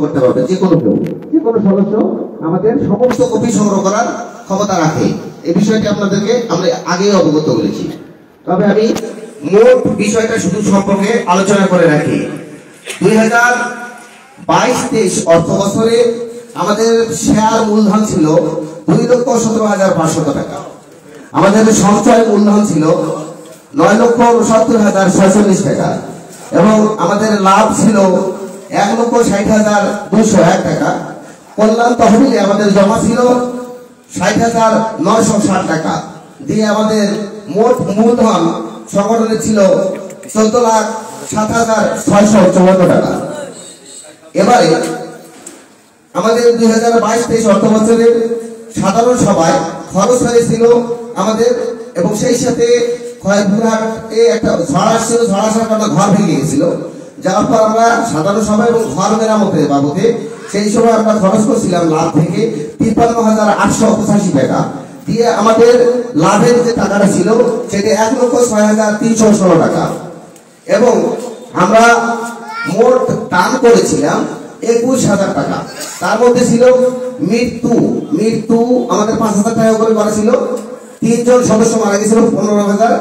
করতে পারবে যে কোনো সদস্য আমাদের সমস্ত কপি সংগ্রহ করার ক্ষমতা রাখে। এই বিষয়টি আপনাদেরকে আমরা আগেই অবগত করেছি। তবে আমি মোট বিষয়টা শুধু সম্পর্কে আলোচনা করে রাখি। 2022-23 অর্থ বছরে আমাদের শেয়ার মূলধন ছিল 2,17,500 টাকা। আমাদের সঞ্চয় মূলধন ছিল 9,69,646 টাকা এবং আমাদের লাভ ছিল 1,60,201 টাকা। কল্যাণ তহবিলে আমাদের জমা ছিল 60,960 টাকা দিয়ে আমাদের মোট মূলধন সংগঠনে ছিল 14,07,654 টাকা। এবারে আমাদের 2022-23 অর্থ বছরের সাধারণ সভায় খরচ হয়েছিল আমাদের, এবং সেই সাথে খয়পুরহাটে একটা ঝড় আসছিল, ঝড় আসার কারণে ঘর ভেঙে গেছিল, যার পর আমরা সাধারণ সভা এবং ঘর মেরামতের বাবদে সেই সময় আমরা খরচ করছিলাম লাভ থেকে 53,885 টাকা দিয়ে আমাদের লাভের যে টাকাটা ছিল সেটা 1,06,316 টাকা এবং আমরা মোট দান করেছিলাম 21,000 টাকা। তার মধ্যে ছিল মৃত্যু আমাদের 5,000 টাকা করে করা ছিল, 3 জন সদস্য মারা গেছিল 15,000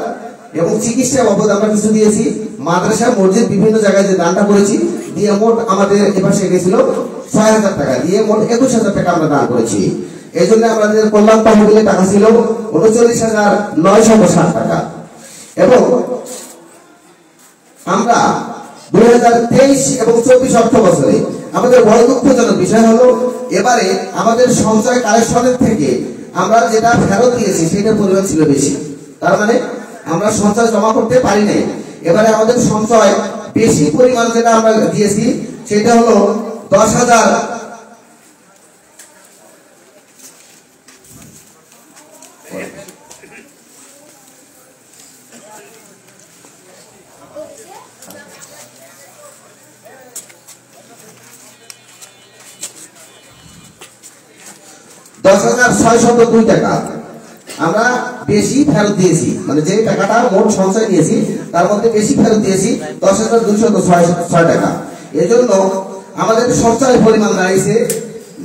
এবং চিকিৎসা বাবদ আমরা কিছু দিয়েছি। মাদ্রাসা মসজিদ বিভিন্ন জায়গায় যে দানটা করেছি দিয়ে মোট আমাদের এপাশে গেছিল 6,000 টাকা দিয়ে মোট 21,000 টাকা আমরা দান করেছি। এই জন্য আমাদের কল্যাণ তহবিলে টাকা ছিল 39,960 টাকা এবং আমরা 2023 এবং 24 অর্থ বছরে আমাদের বড় দুঃখজনক বিষয় হলো এবারে আমাদের সঞ্চয় কালেকশনের থেকে আমরা যেটা ফেরত দিয়েছি সেটার পরিমাণ ছিল বেশি। তার মানে আমরা সঞ্চয় জমা করতে পারি নাই। এবারে আমাদের সঞ্চয় বেশি পরিমাণ যেটা আমরা দিয়েছি সেটা হলো 10,000 10,602 টাকা আমরা বেশি ফেরত দিয়েছি, মানে যে টাকাটা মোট সঞ্চয় দিয়েছি তার মধ্যে বেশি ফেরত দিয়েছি 10,206 টাকা। এজন্য আমাদের সঞ্চয়ের পরিমাণ দাঁড়িয়েছে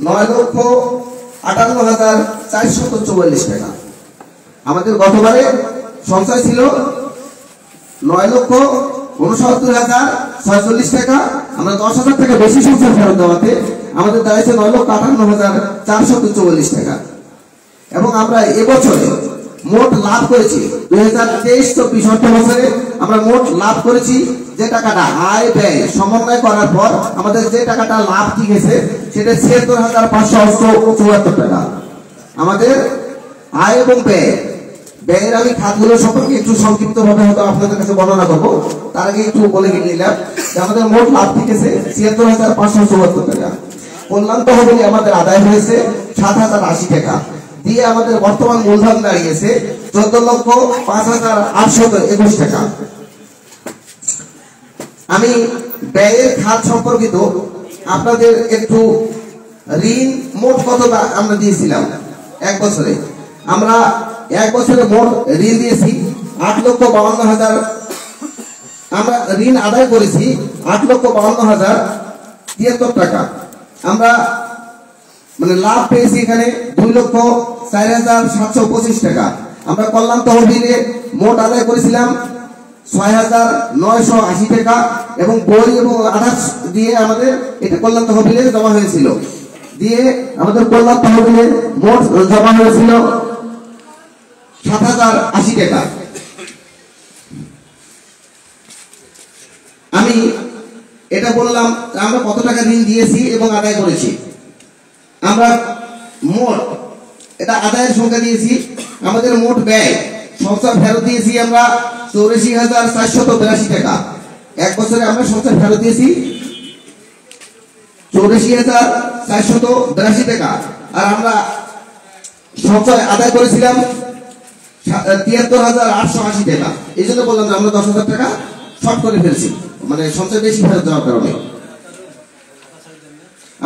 9,58,444 টাকা। আমাদের গতবারে সঞ্চয় ছিল 9,69,646 টাকা। আমরা 10,000 টাকা বেশি সঞ্চয় ফেরত দেওয়াতে আমাদের দাঁড়িয়েছে 9,58,444 টাকা এবং আমরা এবছরে মোট লাভ করেছি 2023-24 অর্থ বছরে আমরা মোট লাভ করেছি যে টাকাটা আয় ব্যয় সমন্বয় করার পর আমাদের যে টাকাটা লাভ গেছে সেটা 76,574 টাকা। আমাদের আয় এবং ব্যয়ের আমি খাতগুলো সম্পর্কে একটু সংক্ষিপ্ত ভাবে হয়তো আপনাদের কাছে বর্ণনা করবো। তার আগে একটু বলে নিলাম যে আমাদের মোট লাভ গেছে 76,574 টাকা। কল্যাণ তহবিলে আমাদের আদায় হয়েছে 7,080 টাকা দিয়ে আমাদের বর্তমান মূলধন দাঁড়িয়েছে 14,05,821 টাকা। আমি ব্যয়ের খাত সম্পর্কিত আপনাদের একটু ঋণ মোট কতটা আমরা দিয়েছিলাম এক বছরে। আমরা এক বছরে মোট ঋণ দিয়েছি 8,52,000। আমরা ঋণ আদায় করেছি 8,52,073 টাকা। আমরা মানে লাভ পেয়েছি এখানে 2,04,725 টাকা। আমরা কল্যাণ তহবিলে মোট আদায় করেছিলাম 6,980 টাকা এবং বই এবং আধার দিয়ে আমাদের এটা কল্যাণ তহবিলে জমা হয়েছিল দিয়ে আমাদের কল্যাণ তহবিলে মোট জমা হয়েছিল 7,080 টাকা। আমি এটা বললাম আমরা কত টাকা ঋণ দিয়েছি এবং আদায় করেছি। আমরা মোট এটা আদায়ের সংখ্যা দিয়েছি। আমাদের মোট ব্যয় সঞ্চয় ফেরত দিয়েছি আমরা 84,482 টাকা। এক বছরে আমরা সঞ্চয় ফেরত দিয়েছি 84,482 টাকা আর আমরা সঞ্চয় আদায় করেছিলাম 73,880 টাকা। এই জন্য বললাম যে আমরা 10,000 টাকা শর্ট করে ফেলছি, মানে সঞ্চয় বেশি ফেরত দেওয়ার কারণে।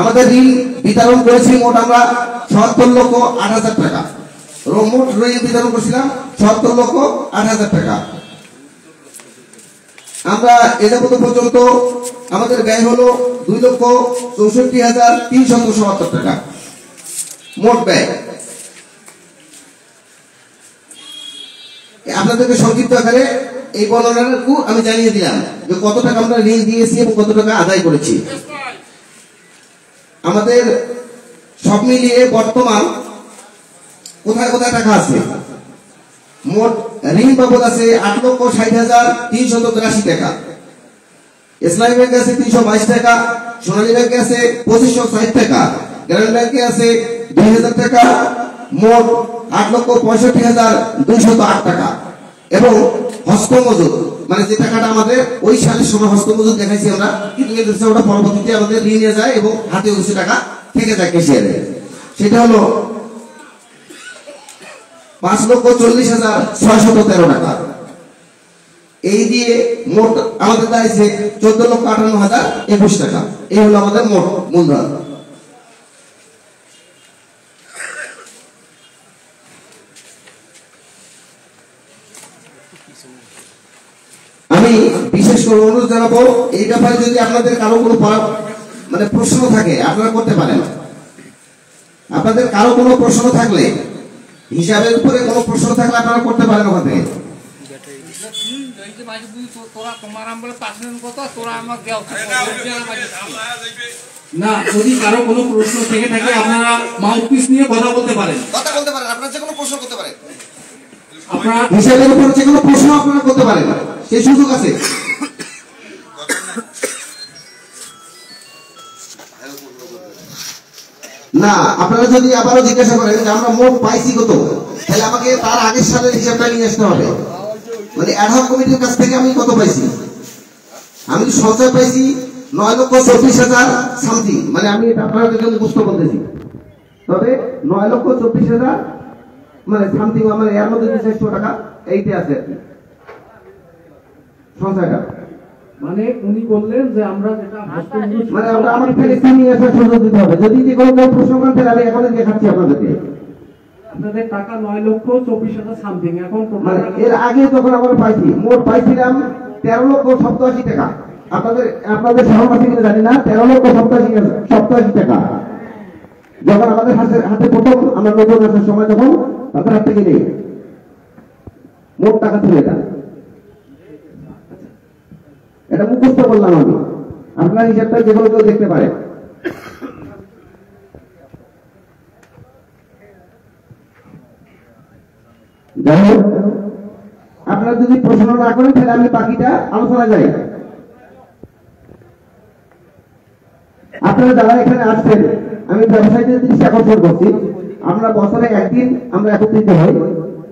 আমাদের ঋণ বিতরণ করেছি মোট আমরা 77,08,000 টাকা। মোট ঋণ বিতরণ করেছিলাম 77,08,000 টাকা। আমরা এ যাবত পর্যন্ত আমাদের ব্যয় হলো 2,64,377 টাকা মোট ব্যয়। আপনাদেরকে সংক্ষিপ্ত আকারে এই বর্ণনাটুকু আমি জানিয়ে দিলাম যে কত টাকা আমরা ঋণ দিয়েছি এবং কত টাকা আদায় করেছি। আমাদের সব মিলিয়ে বর্তমান কোথায় কোথায় টাকা আছে, মোট ঋণ বাবদ আছে 8,60,383 টাকা, ইসলামী ব্যাংকে আছে 322 টাকা, সোনালী ব্যাংকে আছে 2560 টাকা, গ্রামীণ ব্যাংকে আছে 2000 টাকা, মোট 8,65,208 টাকা। এবং হস্তমজুদ মানে যে টাকাটা আমাদের ওই সালের সময় হস্তমজুদ দেখাইছি আমরা, কিন্তু ওটা পরবর্তীতে আমাদের ঋণে যায় এবং হাতে কিছু টাকা থেকে যায় ক্যাশিয়ারে, সেটা হলো 5,40,613 টাকা। এই দিয়ে মোট আমাদের দাঁড়িয়েছে 14,58,021 টাকা। এই হলো আমাদের মোট মূলধন। আমি বিশেষ করে অনুরোধ জানাবো এই ব্যাপারে যদি আপনাদের কারো কোনো মানে প্রশ্ন থাকে আপনারা করতে পারেন। আপনাদের কারো কোনো প্রশ্ন থাকলে, হিসাবের উপরে কোনো প্রশ্ন থাকলে আপনারা করতে পারেন ওখান থেকে। না, যদি কারো কোনো প্রশ্ন থেকে থাকে আপনারা মাউথপিস নিয়ে কথা বলতে পারেন, আপনারা যে কোনো প্রশ্ন করতে পারেন, আপনারা হিসাবের উপরে যে কোনো প্রশ্ন আপনারা করতে পারেন, সেই সুযোগ আছে। না, আপনারা যদি আবারও জিজ্ঞাসা করেন যে আমরা মোট পাইছি কত, তাহলে আমাকে তার আগের সালের হিসাবটা নিয়ে আসতে হবে। মানে অ্যাডহক কমিটির কাছ থেকে আমি কত পাইছি, আমি সঞ্চয় পাইছি 9,24,000 সামথিং, মানে আমি আপনাদের জন্য বুঝতে বলতেছি। তবে 9,24,000 মানে সামথিং, মানে এর মধ্যে 400 টাকা এইটা আছে আর কি সঞ্চয়টা। মানে উনি বললেন যে আমরা যেটা মানে আমরা আমার ফেলিসি নিয়ে আসার সুযোগ দিতে হবে। যদি যে কোনো প্রশ্ন করেন তাহলে আমি এখন দেখাচ্ছি আপনাদেরকে। আপনাদের টাকা 9,24,000 সামথিং, এখন মানে এর আগে যখন আমরা পাইছি মোট পাইছিলাম 13,87,000 টাকা। আপনাদের সহমতি কিনা জানি না, 13,87,087 টাকা যখন আমাদের হাতে প্রথম আমরা নতুন আসার সময় যখন তাদের হাত থেকে নেই মোট টাকা ছিল এটা মুখস্থ করলাম আমি। আপনার হিসাবটা যেগুলো কেউ দেখতে পারে। যাই হোক, আপনারা যদি প্রশ্ন না করেন তাহলে আমি বাকিটা আলোচনা যাই। আপনারা যারা এখানে আসছেন, আমি ব্যবসায়ীদের দৃষ্টি আকর্ষণ করছি, আমরা বছরে একদিন আমরা একত্রিত হই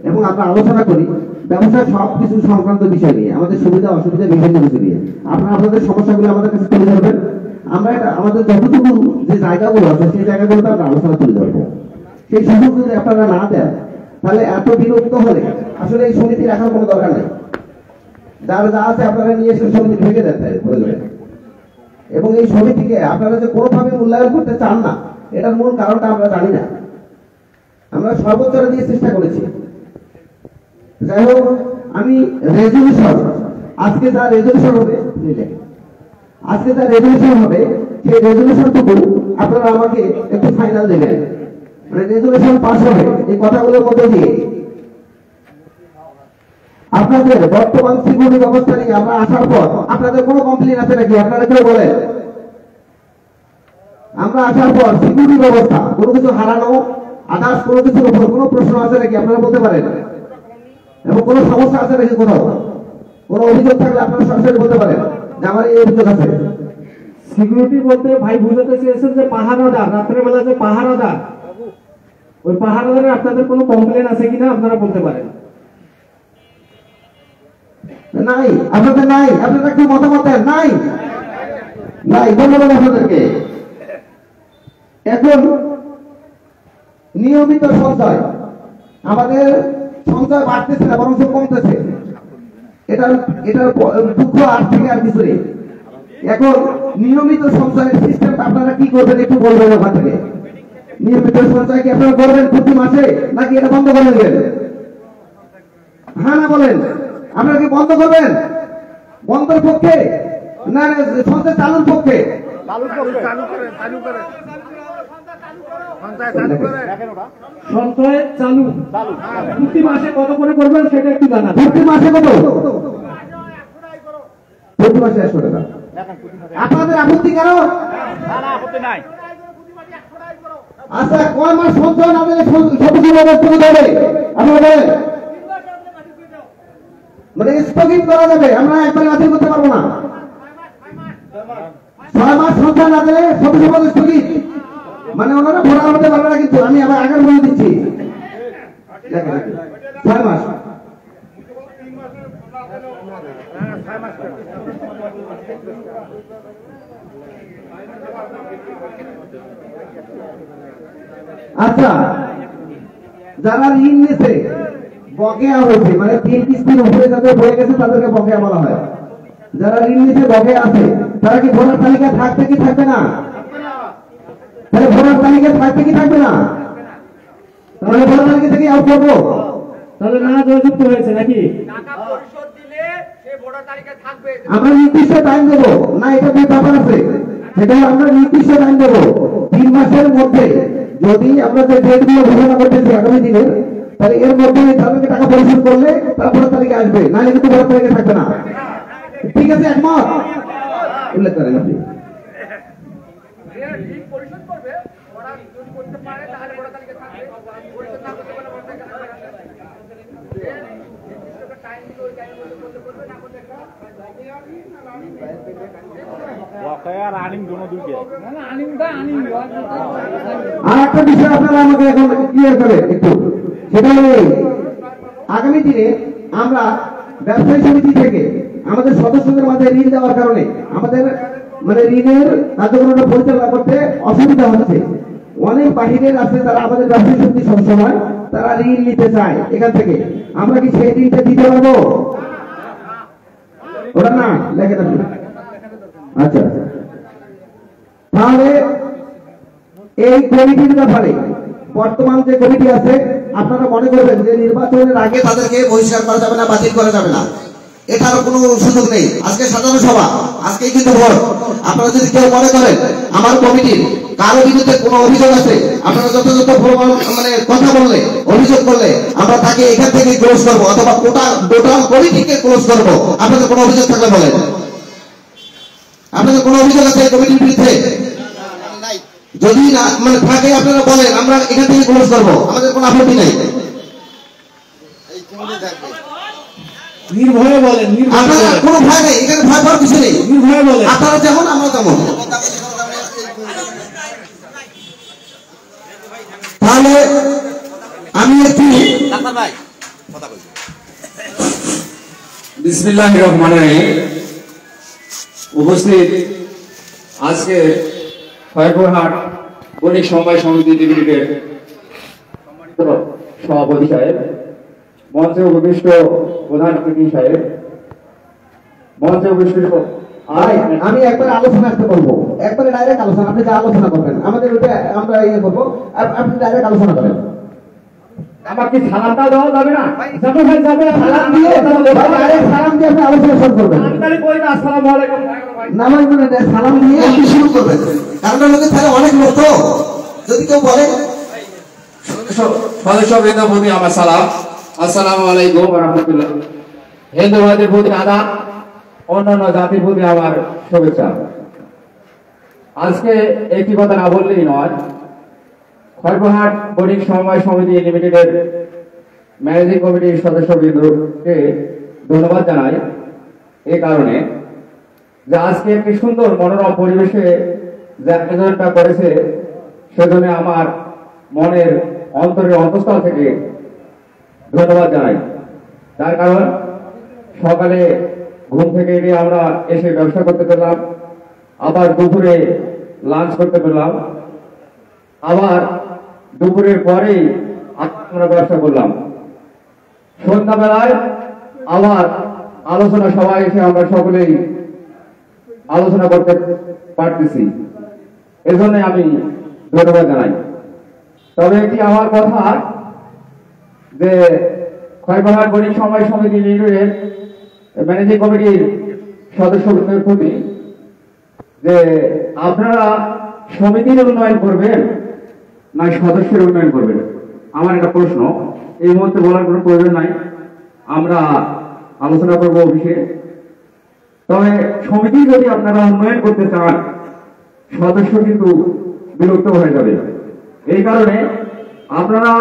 এবং আমরা আলোচনা করি ব্যবসার সবকিছু সংক্রান্ত বিষয় নিয়ে, আমাদের সুবিধা অসুবিধা বিভিন্ন কিছু নিয়ে। আপনারা আপনাদের সমস্যাগুলো আমাদের কাছে তুলে ধরবেন, আমরা আমাদের যতটুকু যে জায়গাগুলো আছে সেই জায়গাগুলোতে আমরা আলোচনা তুলে ধরবো। সেই সুযোগ যদি আপনারা না দেন তাহলে এত বিরক্ত হলে আসলে এই সমিতি রাখার কোনো দরকার নেই। যার যা আছে আপনারা নিয়ে এসে সমিতি ভেঙে দেন প্রয়োজনে। এবং এই সমিতিকে আপনারা যে কোনোভাবে মূল্যায়ন করতে চান না, এটার মূল কারণটা আমরা জানি না। আমরা সর্বোচ্চ দিয়ে চেষ্টা করেছি। যাই হোক, আমি রেজলিউশন আজকে যা রেজলিউশন হবে সেই রেজলিউশনটুকু আপনারা আমাকে একটু ফাইনাল দেবেন। মানে রেজলিউশন পাস হবে এই কথাগুলোর মধ্যে দিয়ে আপনাদের বর্তমান সিকিউরিটি ব্যবস্থা নিয়ে আমরা আসার পর আপনাদের কোনো কমপ্লেন আছে নাকি? আপনারা কেউ বলেন। আমরা আসার পর সিকিউরিটি ব্যবস্থা কোনো কিছু হারানো আদার্স কোনো কিছুর উপর কোনো প্রশ্ন আছে নাকি? আপনারা বলতে পারেন। এবং কোনো সমস্যা আছে নাকি, কোথাও কোনো অভিযোগ থাকলে আপনারা সরাসরি বলতে পারেন যে আমার এই অভিযোগ আছে। সিকিউরিটি বলতে ভাই বুঝাতে চেয়েছেন যে পাহারাদার, রাত্রেবেলা যে পাহারাদার, ওই পাহারাদারের আপনাদের কোনো কমপ্লেন আছে কিনা আপনারা বলতে পারেন। নাই, আপনাদের নাই, আপনারা কি মতামত দেন? নাই, ধন্যবাদ আপনাদেরকে। এখন নিয়মিত সঞ্চয়, আমাদের সঞ্চয় বাড়তেছে না বরং কমতেছে। এটার দুঃখ আর থেকে আর কিছু নেই। এখন নিয়মিত সঞ্চয়ের সিস্টেমটা আপনারা কি করবেন একটু বলবেন ওখান থেকে। নিয়মিত সঞ্চয় কি আপনারা করবেন প্রতি মাসে, নাকি এটা বন্ধ করে দেবেন? হ্যাঁ না বলেন, আপনারা কি বন্ধ করবেন? বন্ধের পক্ষে না সঞ্চয় চালুর পক্ষে? সঞ্চয় চালু প্রতি মাসে কত করে করবেন সেটা একটু জানা। প্রতি মাসে কত? প্রতি মাসে 100 টাকা। আপনাদের আপত্তি কেন? আচ্ছা, কয় মাস সঞ্চয় না দিলে সবজি বাজার থেকে দেবে? আপনারা বলেন, মানে স্থগিত করা যাবে, আমরা একবারে বাতিল করতে পারবো না। 6 মাস সঞ্চয় না দিলে সবজি বাজার স্থগিত, মানে ওনারা ভোটার হতে পারবে না। কিন্তু আমি আবার আগের বলে দিচ্ছি, 6 মাস। আচ্ছা, যারা ঋণ নিয়েছে বকেয়া হয়েছে, মানে 3 কিস্তির উপরে যাদের হয়ে গেছে তাদেরকে বকেয়া বলা হয়। যারা ঋণ নিয়েছে বকেয়া আছে, তারা কি ভোটার তালিকায় থাকবে কি থাকবে না? তাহলে ভোটার তালিকায় থাকবে কি থাকবে না? তাহলে ভোটার তালিকা থেকে আউট করবো? তাহলে না জয়যুক্ত হয়েছে নাকি? আমরা নির্দিষ্ট টাইম দেবো না, এটা দুই ব্যাপার আছে। সেটা আমরা নির্দিষ্ট টাইম দেবো 3 মাসের মধ্যে। যদি আমরা যে ডেট গুলো ঘোষণা করতেছি আগামী দিনের, তাহলে এর মধ্যে তাদেরকে টাকা পরিশোধ করলে তারা ভোটার তালিকা আসবে, নাহলে কিন্তু ভোটার তালিকা থাকবে না। ঠিক আছে, একমত? উল্লেখ করেন আপনি। আর একটা বিষয় আপনারা আমাকে এখন ক্লিয়ার করে একটু, সেটা হলো আগামী দিনে আমরা ব্যবসায়ী সমিতি থেকে আমাদের সদস্যদের মাঝে ঋণ দেওয়ার কারণে আমাদের মানে ঋণের কার্যক্রমটা পরিচালনা করতে অসুবিধা হচ্ছে। অনেক বাহিরের আছে, তারা আমাদের ব্যবসায়ী সমিতির সদস্য নয়, তারা ঋণ নিতে চায় এখান থেকে। আমরা কি সেই ঋণটা দিতে পারবো? ওটা না লেখেন আপনি। আচ্ছা, তাহলে এই কমিটির ব্যাপারে বর্তমান যে কমিটি আছে, আপনারা মনে করবেন যে নির্বাচনের আগে তাদেরকে বহিষ্কার করা যাবে না, বাতিল করা যাবে না, এটার কোনো সুযোগ নেই। আজকে সাধারণ সভা, আজকে কিন্তু ভোট। আপনারা যদি কেউ মনে করেন আমার কমিটির কারো বিরুদ্ধে কোনো অভিযোগ আছে, আপনারা যথাযথ মানে কথা বললে, অভিযোগ করলে আমরা তাকে এখান থেকে ক্লোজ করবো, অথবা টোটাল কমিটিকে ক্লোজ করবো। আপনাদের কোনো অভিযোগ থাকলে বলেন। আপনাদের কোনো অভিযোগ আছে কমিটির বিরুদ্ধে? যদি না মানে থাকে আপনারা বলেন, আমরা এখান থেকে ক্লোজ করবো, আমাদের কোনো আপত্তি নেই। নির্ভয়ে বলেন, আপনারা কোনো ভয় নেই, এখানে ভয় পাওয়ার কিছু নেই। নির্ভয়ে বলেন, আপনারা যেমন আমরা তেমন। তাহলে আমি একটু বিসমিল্লাহির রহমানির রহিম। উপস্থিত আজকে খয়রপুরহাট বণিক সমবায় সমিতি লিমিটেডের সভাপতি সাহেব, মঞ্চে উপবিষ্ট প্রধান অতিথি সাহেব, মঞ্চে উপবিষ্ট আমি একবার আলোচনা আসতে বলবো, একবারে ডাইরেক্ট আলোচনা। আপনি যা আলোচনা করবেন আমাদের ওইটা আমরা ইয়ে করবো, আপনি ডাইরেক্ট আলোচনা করেন। আমাকে সালামটা দেওয়া যাবে না? যাবে ভাই, যাবে। সালাম দিয়ে ডাইরেক্ট সালাম দিয়ে আপনি আলোচনা শুরু করবেন। আসসালামু আলাইকুম। না ভাই, মানে সালাম দিয়ে আপনি শুরু করবেন, কারণ লোকের তাহলে অনেক লোক তো, যদি কেউ বলে। সদস্যবৃন্দ প্রতি আমার সালাম, আসসালামু আলাইকুম ওয়া রাহমাতুল্লাহ। হিন্দু ভাইদের প্রতি আদাব, অন্যান্য জাতির প্রতি আমার শুভেচ্ছা। আজকে একটি কথা না বললেই নয়, খয়রপুরহাট বণিক সমবায় সমিতি লিমিটেডের ম্যানেজিং কমিটির সদস্যবৃন্দকে ধন্যবাদ জানাই এই কারণে যে আজকে একটি সুন্দর মনোরম পরিবেশে যে আয়োজনটা করেছে, সেজন্য আমার মনের অন্তরের অন্তঃস্থল থেকে ধন্যবাদ জানাই। তার কারণ সকালে ঘুম থেকে এসে আমরা এসে ব্যবসা করতে পেলাম, আবার দুপুরে লাঞ্চ করতে পেলাম, আবার দুপুরের পরেই আমরা ব্যবসা করলাম, সন্ধ্যাবেলায় আবার আলোচনা সভায় এসে আমরা সকলেই আলোচনা করতে পারতেছি। এজন্য আমি ধন্যবাদ জানাই। তবে একটি আমার কথা যে খয়রপুরহাট বণিক সমবায় সমিতি লিমিটেডের ম্যানেজিং কমিটির সদস্যদের প্রতি যে আপনারা সমিতির উন্নয়ন করবেন না সদস্যের উন্নয়ন করবেন, আমার একটা প্রশ্ন। এই মুহূর্তে বলার কোনো প্রয়োজন নাই, আমরা আলোচনা করবো অফিসে। তবে সমিতি যদি আপনারা উন্নয়ন করতে চান, সদস্য কিন্তু বিরক্ত হয়ে যাবে। এই কারণে আপনারা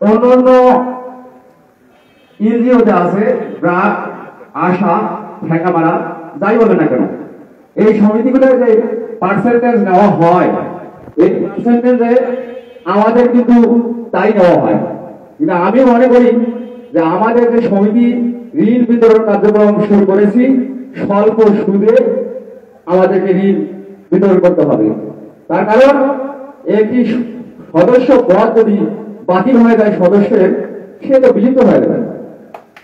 অন্য অন্য এনজিওতে আছে, ব্রাক, আশা, ঠেকামারা, যাই বলে না কেন, এই সমিতিগুলোর যে পার্সেন্টেজ নেওয়া হয়, এই পার্সেন্টেজে আমাদের কিন্তু তাই নেওয়া হয়। কিন্তু আমি মনে করি যে আমাদের যে সমিতি ঋণ বিতরণ কার্যক্রম শুরু করেছি, স্বল্প সুদে আমাদেরকে ঋণ বিতরণ করতে হবে। তার কারণ একটি সদস্য পদ যদি বাতিল হয়ে যায় সদস্যের, সে তো বিলুপ্ত হয়ে যাবে।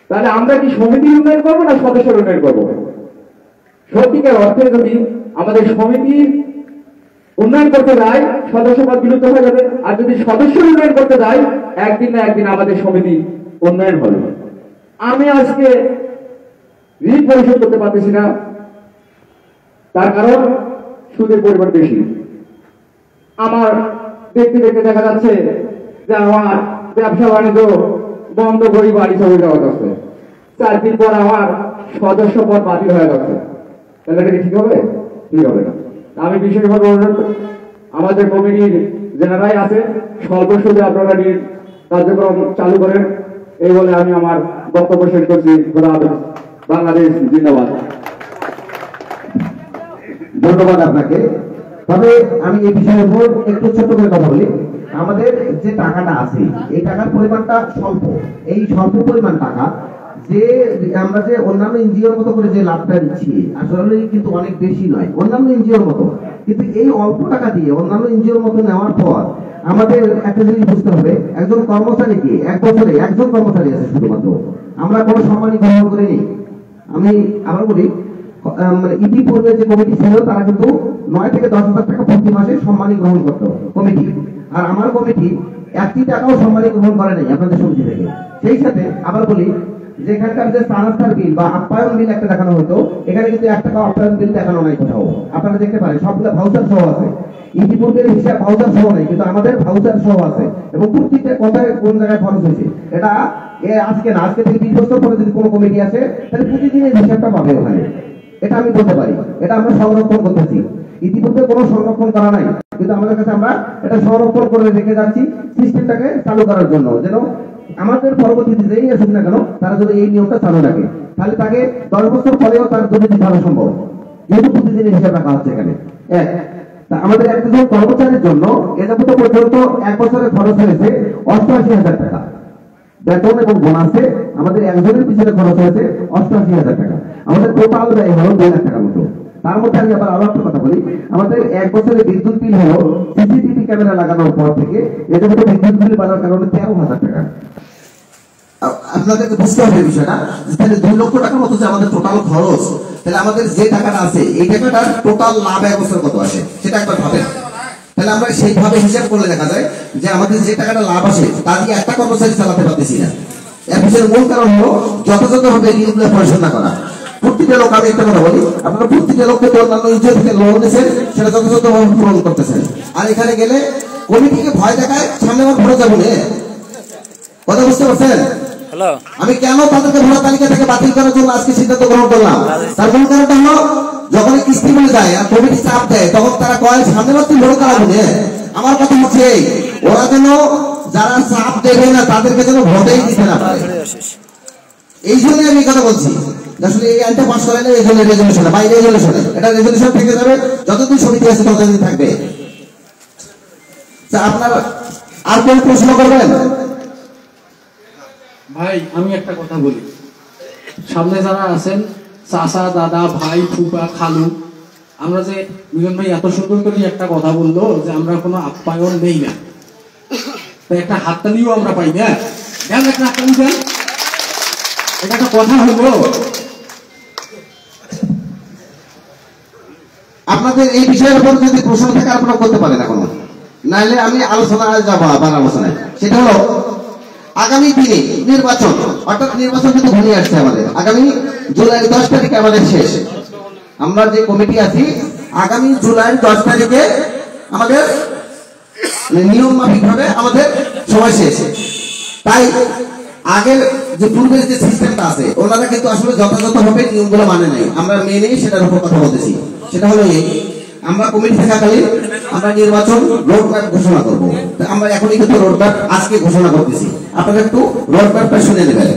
তাহলে আমরা কি সমিতি উন্নয়ন করবো না সদস্যের উন্নয়ন করবো? সত্যিকার অর্থে যদি আমাদের সমিতি উন্নয়ন করতে যায়, সদস্য পদ বিলুপ্ত হয়ে যাবে। আর যদি সদস্য উন্নয়ন করতে যায়, একদিন না একদিন আমাদের সমিতি উন্নয়ন হবে। আমি আজকে ঋণ পরিশোধ করতে পারতেছি না, তার কারণ সুদের পরিমাণ বেশি। আমার দেখতে দেখতে দেখা যাচ্ছে যে আমার ব্যবসা বাণিজ্য বন্ধ করে বাড়ি চলে যাওয়া যাচ্ছে, 4 দিন পর আমার সদস্য পদ বাতিল হয়ে যাচ্ছে। তাহলে এটা কি ঠিক হবে? ঠিক হবে না। আমি বিশেষভাবে অনুরোধ, আমাদের কমিটির যারাই আছে, স্বল্প সুদে আপনারা ঋণ কার্যক্রম চালু করেন, এই বলে আমি আমার বক্তব্য শেষ করছি। বাংলাদেশ জিন্দাবাদ। ধন্যবাদ আপনাকে। তবে আমি এই বিষয়ের উপর একটু ছোট করে কথা বলি। আমাদের যে টাকাটা আছে, এই টাকার পরিমাণটা স্বল্প। এই স্বল্প পরিমাণ টাকা যে আমরা যে অন্যান্য এনজিওর মতো করে যে লাভটা দিচ্ছি, আসলে কিন্তু অনেক বেশি নয় অন্যান্য এনজিওর মতো। কিন্তু এই অল্প টাকা দিয়ে অন্যান্য এনজিওর মতো নেওয়ার পর আমাদের একটা জিনিস বুঝতে হবে, একজন কর্মচারীকে 1 বছরে একজন কর্মচারী আছে শুধুমাত্র, আমরা কোনো সম্মানই গ্রহণ করিনি। আমি আবার বলি, মানে ইতিপূর্বে যে কমিটি ছিল তারা কিন্তু 9 থেকে 10,000 টাকা প্রতি মাসে সম্মানী গ্রহণ করতো কমিটি, আর আমার কমিটি 1 টাকাও সম্মানী গ্রহণ করে নাই আপনাদের সমিতি থেকে। সেই সাথে আবার বলি, যেখানকার যে ট্রান্সফার বিল বা আপ্যায়ন বিল একটা দেখানো হতো, এখানে কিন্তু 1 টাকা আপ্যায়ন বিল দেখানো নাই কোথাও। আপনারা দেখতে পারেন সবগুলো ভাউচার সহ আছে। ইতিপূর্বের হিসাব ভাউচার সহ নেই, কিন্তু আমাদের ভাউচার সহ আছে এবং প্রত্যেকটা কোথায় কোন জায়গায় খরচ হয়েছে। এটা আজকে না, আজকে থেকে 20 বছর পরে যদি কোনো কমিটি আসে, তাহলে প্রতিদিনের হিসাবটা পাবে ওখানে। এটা আমি বলতে পারি, এটা আমরা সংরক্ষণ করতেছি। ইতিপূর্বে কোনো সংরক্ষণ করা নাই, কিন্তু আমাদের কাছে আমরা এটা সংরক্ষণ করে রেখে যাচ্ছি সিস্টেমটাকে চালু করার জন্য, যেন আমাদের পরবর্তীতে যেই আসুক না কেন তারা যদি এই নিয়মটা চালু রাখে, তাহলে তাকে 10 বছর পরেও তার দুর্নীতি করা সম্ভব, যেহেতু প্রতিদিনের হিসাব রাখা হচ্ছে এখানে। আমাদের একজন কর্মচারীর জন্য এ যাবত পর্যন্ত 1 বছরে খরচ হয়েছে 88,000 টাকা। বেতন এবং বোনাসে আমাদের একজনের পিছনে খরচ হয়েছে 88,000 টাকা। আমাদের টোটাল ব্যয় হলো 2 লাখ টাকার মতো। তার মধ্যে আমি আবার আরো একটা কথা বলি, আমাদের 1 বছরে বিদ্যুৎ বিল হলো সিসিটিভি ক্যামেরা লাগানোর পর থেকে এদের মধ্যে বিদ্যুৎ বিল বাড়ার কারণে 13,000 টাকা। আপনাদেরকে বুঝতে হবে বিষয়টা, তাহলে 2 লক্ষ টাকার মতো যে আমাদের টোটাল খরচ, তাহলে আমাদের যে টাকাটা আছে এই টাকাটার টোটাল লাভ 1 বছর কত আসে সেটা একবার ভাবেন। তাহলে আমরা সেইভাবে হিসাব করলে দেখা যায় যে আমাদের যে টাকাটা লাভ আসে তা দিয়ে একটা কর্মচারী চালাতে পারতেছি না। এর পিছনে মূল কারণ হলো যথাযথভাবে ঋণগুলো পরিশোধ না করা। প্রত্যেকটা লোক, আমি একটা কথা বলি, আপনারা প্রত্যেকটা লোককে তো অন্যান্য এনজিও থেকে লোন নিয়েছেন, সেটা যথাযথভাবে পূরণ করতেছেন। আর এখানে গেলে কমিটিকে ভয় দেখায় সামনে আমার ভরে যাবো না, কথা বুঝতে পারছেন? আমি কেন তাদেরকে ভোটার তালিকা থেকে বাতিল করার জন্য আজকে সিদ্ধান্ত গ্রহণ করলাম, তার মূল কারণটা হলো যখন কিস্তি বলে যায় আর কমিটি চাপ দেয়, তখন তারা কয় সামনে বার তুই ভোট করাবো না। আমার কথা হচ্ছে ওরা যেন যারা চাপ দেবে না তাদেরকে যেন ভোটেই দিতে না পারে। এই জন্য আমি কথা বলছি, আসলে এই আইনটা পাস করে না, এই জন্য রেজলিউশন বা রেজলিউশন, এটা রেজলিউশন থেকে যাবে যতদিন সমিতি আছে ততদিন থাকবে। আপনার আর কোন প্রশ্ন করবেন? ভাই আমি একটা কথা বলি, সামনে যারা আছেন চাচা, দাদা, ভাই, ফুপা, খালু, আমরা যে দুজন ভাই এত সুন্দর করে একটা কথা বললো যে আমরা কোনো আপ্যায়ন নেই না, তাই একটা হাততালিও আমরা পাই না। দেন একটা হাততালি দেন, এটা একটা কথা হলো। আপনাদের এই বিষয়ের উপর যদি প্রশ্ন থাকে আপনারা করতে পারেন এখনো, নাহলে আমি আলোচনায় যাবো আবার আলোচনায়। সেটা হলো আগামী দিনে নির্বাচন, অর্থাৎ নির্বাচন কিন্তু ঘনিয়ে আসছে আমাদের। আগামী জুলাই 10 তারিখে আমাদের শেষ। আমরা যে কমিটি আছি আগামী জুলাই 10 তারিখে আমাদের নিয়ম মাফিক ভাবে আমাদের সময় শেষ। তাই আগের যে পূর্বের যে সিস্টেমটা আছে ওনারা কিন্তু আসলে যথাযথভাবে নিয়মগুলো মানে নাই। আমরা মেনে সেটার উপর কথা বলতেছি। সেটা হলো এই, আমরা কমিটি থাকাকালীন আমরা নির্বাচন রোড ম্যাপ ঘোষণা করবো। আমরা এখনই কিন্তু রোড ম্যাপ আজকে ঘোষণা করতেছি, আপনারা একটু রোড ম্যাপটা শুনে নেবেন।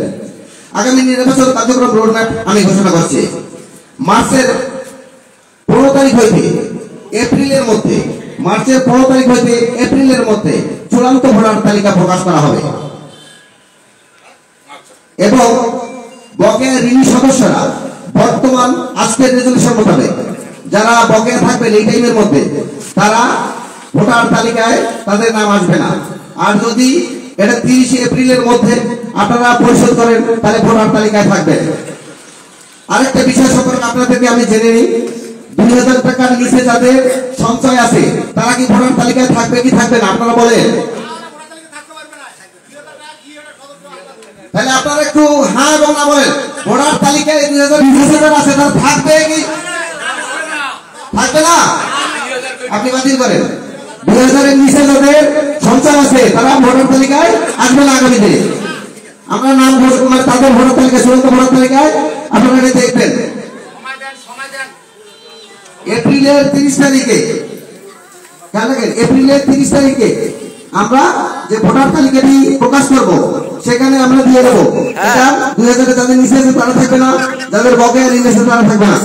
আগামী নির্বাচন কার্যক্রম রোড ম্যাপ আমি ঘোষণা করছি। মার্চের 15 তারিখ হইতে এপ্রিলের মধ্যে, মার্চের 15 তারিখ হইতে এপ্রিলের মধ্যে চূড়ান্ত ভোটার তালিকা প্রকাশ করা হবে এবং বকেয়া ঋণী সদস্যরা বর্তমান আজকের রেজলিউশন মোতাবেক যারা বকেয়া থাকবেন এই টাইমের মধ্যে তারা ভোটার তালিকায় তাদের নাম আসবে না। আর যদি এটা 30 এপ্রিলের মধ্যে আপনারা পরিশোধ করেন তাহলে ভোটার তালিকায় থাকবেন। আরেকটা বিষয় সম্পর্কে আপনাদেরকে আমি জেনে নিই, 2000 টাকার নিচে যাদের সঞ্চয় আছে তারা কি ভোটার তালিকায় থাকবে কি থাকবে না আপনারা বলেন? তাহলে আপনারা একটু হ্যাঁ এবং না বলেন। ভোটার তালিকায় 2020 আছে তারা থাকবে কি থাকবে না? আপনি বাতিল করেন। 2000 এর নিচে যাদের সঞ্চয় আছে তারা ভোটার তালিকায় আসবে না আগামী দিনে। আমরা নাম মানে তাদের ভোটার তালিকা চূড়ান্ত ভোটার তালিকায় আপনারা দেখবেন। এপ্রিলের 30 তারিখে এপ্রিলের 30 তারিখে আমরা যে ভোটার তালিকাটি প্রকাশ করব সেখানে আমরা দিয়ে দেবো এটা 2000 যাদের নিচে আছে তারা থাকবে না, যাদের বকেয়া ঋণ আছে তারা থাকবে না।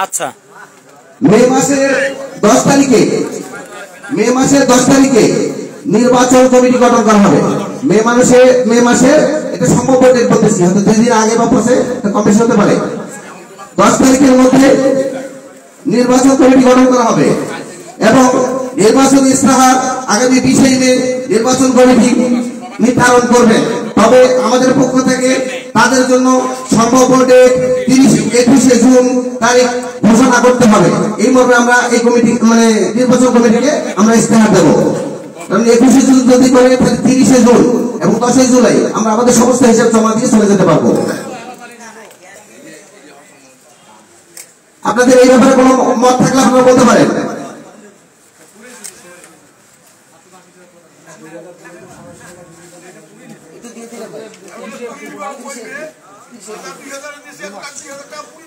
আচ্ছা, মে মাসের 10 তারিখে নির্বাচন কমিটি গঠন করা হবে। মে মাসে এটা সম্ভব ডেট বলতেছি, হয়তো 2 দিন আগে বা পরে কম বেশি হতে পারে। 10 তারিখের মধ্যে নির্বাচন কমিটি গঠন করা হবে এবং নির্বাচন ইস্তাহার আগামী 20 মে নির্বাচন কমিটি নির্ধারণ করবে। তবে আমাদের পক্ষ থেকে তাদের জন্য সম্ভাব্য ডেট 21 জুন তারিখ ঘোষণা করতে হবে। এই মর্মে আমরা এই কমিটি মানে নির্বাচন কমিটিকে আমরা ইস্তাহার দেবো। কারণ 21 জুন যদি করে তাহলে 30 জুন এবং 10 জুলাই আমরা আমাদের সমস্ত হিসাব জমা দিয়ে চলে যেতে পারবো। আপনাদের এই ব্যাপারে কোনো মত থাকলে আপনারা বলতে পারেন।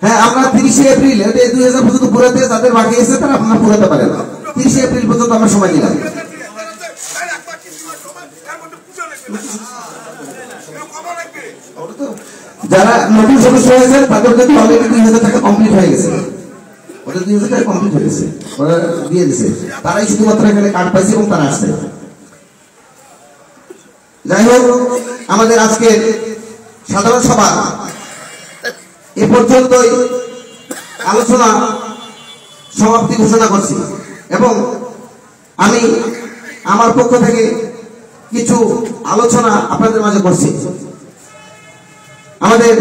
হ্যাঁ, আমরা 30 এপ্রিল 2000 পর্যন্ত পুরাতে যাদের বাকি আছে তারা আপনারা পুরাতে পারেন। 30 এপ্রিল পর্যন্ত আমরা সময় দিলাম। যারা নতুন সদস্য হয়েছেন তাদের কিন্তু অলরেডি 2000 টাকা কমপ্লিট হয়ে গেছে, ওটা 2000 টাকা কমপ্লিট হয়ে গেছে, ওরা দিয়ে দিয়েছে। তারাই শুধুমাত্র এখানে কার্ড পাইছে এবং তারা আসছে। যাই হোক, আমাদের আজকে সাধারণ সভা এ পর্যন্তই আলোচনা সমাপ্তি ঘোষণা করছি এবং আমি আমার পক্ষ থেকে কিছু আলোচনা আপনাদের মাঝে করছি। আমাদের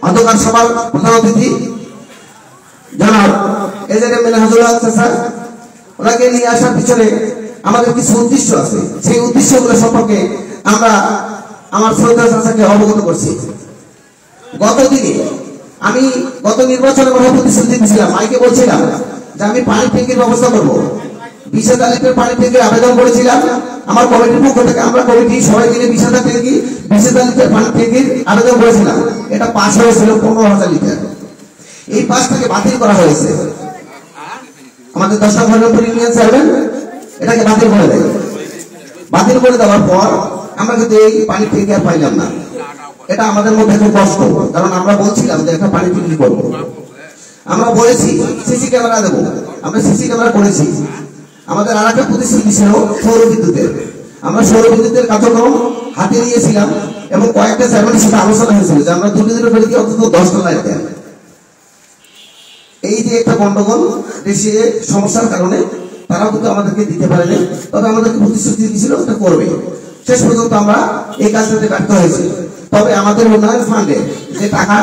অন্ধকার সভার প্রধান অতিথি জনাব এজেডএম মেনহাজুল হক স্যার, ওনাকে নিয়ে আসার পিছনে আমাদের কিছু উদ্দেশ্য আছে। সেই উদ্দেশ্যগুলো সম্পর্কে আমরা আমার শ্রদ্ধা চাচাকে অবগত করছি। আমি গত নির্বাচনের কথা প্রতিশ্রুতি দিয়েছিলাম, মাইকে বলছিলাম যে আমি পানি ট্যাঙ্কির ব্যবস্থা করবো। 20,000 লিটার পানি ট্যাঙ্কির আবেদন করেছিলাম আমার কমিটির পক্ষ থেকে। আমরা কমিটি সবাই মিলে 20,000 লিটার পানি ট্যাঙ্কির আবেদন করেছিলাম। এটা পাস হয়েছিল 15,000 লিটার। এই পাসটাকে বাতিল করা হয়েছে। আমাদের 10 নম্বর ইউনিয়ন চেয়ারম্যান এটাকে বাতিল করে দেয়। বাতিল করে দেওয়ার পর আমরা কিন্তু এই পানি ট্যাঙ্কি আর পাইলাম না। এটা আমাদের মধ্যে খুব কষ্ট, কারণ আমরা বলছিলাম যে একটা পানি ট্যাঙ্কি করবো। আমরা বলেছি সিসি ক্যামেরা দেবো, আমরা সিসি ক্যামেরা করেছি। আমাদের আর একটা প্রতিশ্রুতি ছিল সৌর বিদ্যুতের। আমরা সৌর বিদ্যুতের কার্যক্রম হাতে নিয়েছিলাম এবং কয়েকটা চেয়ারম্যানের সাথে আলোচনা হয়েছিল যে আমরা 2 দিনের ফেলে দিয়ে অন্তত 10টা লাইট দেন। এই যে একটা গন্ডগোল দেশে সমস্যার কারণে তারা কিন্তু আমাদেরকে দিতে পারেনি, তবে আমাদেরকে প্রতিশ্রুতি দিয়েছিল ওটা করবে। শেষ পর্যন্ত আমরা এই কাজটাতে ব্যর্থ হয়েছি। তবে আমাদের উন্নয়ন ফান্ডে যে টাকা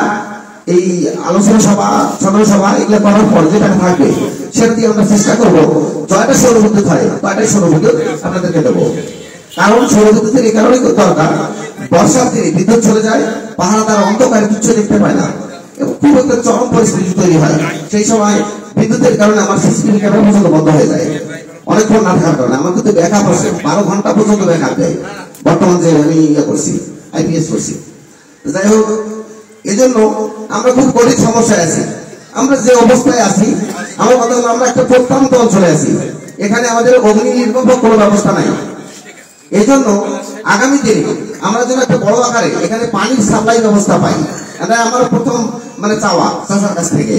এই আলোচনা সভা সাধারণ সভা এগুলো করার পর যে টাকা থাকবে সেটা দিয়ে আমরা চেষ্টা করবো জয়টা সৌর বিদ্যুৎ হয় কয়টাই সৌর বিদ্যুৎ আপনাদেরকে দেবো। কারণ সৌর বিদ্যুতের এই কারণেই দরকার, বর্ষার দিনে বিদ্যুৎ চলে যায়, পাহাড় তার অন্ধকারে কিচ্ছু দেখতে পায় না। এবং খুব একটা চরম পরিস্থিতি তৈরি হয়। সেই সময় বিদ্যুতের কারণে আমার সিসিটিভি ক্যামেরা পর্যন্ত বন্ধ হয়ে যায় অনেকক্ষণ না থাকার কারণে। আমার কিন্তু ব্যাকআপ আছে, 12 ঘন্টা পর্যন্ত ব্যাকআপ দেয় বর্তমান যে আমি করছি, আইপিএস করছি। যাই হোক, এজন্য আমরা খুব গরিব সমস্যায় আছি। আমরা যে অবস্থায় আছি, আমার কথা হলো আমরা একটা প্রত্যন্ত অঞ্চলে আছি, এখানে আমাদের অগ্নি নির্বাপক কোনো ব্যবস্থা নাই। এই জন্য আগামী দিনে আমরা যেন একটা বড় আকারে এখানে পানির সাপ্লাই ব্যবস্থা পাই, এটা আমার প্রথম চাওয়া চাচার কাছ থেকে।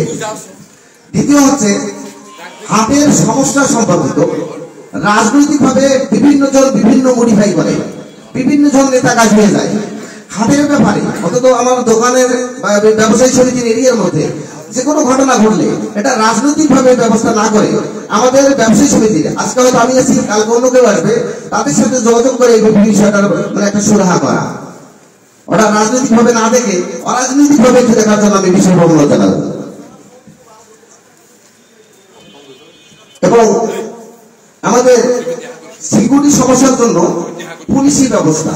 দ্বিতীয় হচ্ছে হাটের সমস্যা সম্পর্কিত রাজনৈতিকভাবে বিভিন্ন জন বিভিন্ন মডিফাই করে, বিভিন্ন জন নেতা কাজ হয়ে যায়। হাটের ব্যাপারে অন্তত আমার দোকানের বা ব্যবসায়ী সমিতির এরিয়ার মধ্যে যে কোনো ঘটনা ঘটলে এটা রাজনৈতিকভাবে ব্যবস্থা না করে আমাদের ব্যবসায়ী সমিতির, আজকে হয়তো আমি আছি, কালকে অন্য কেউ আসবে, তাদের সাথে যোগাযোগ করে এই বিষয়টার একটা সুরাহা করা। ওরা রাজনৈতিকভাবে না দেখে অরাজনৈতিকভাবে একটু দেখার জন্য আমি বিশেষ অনুরোধ জানাবো। এবং আমাদের সিকিউরিটি সমস্যার জন্য পুলিশি ব্যবস্থা,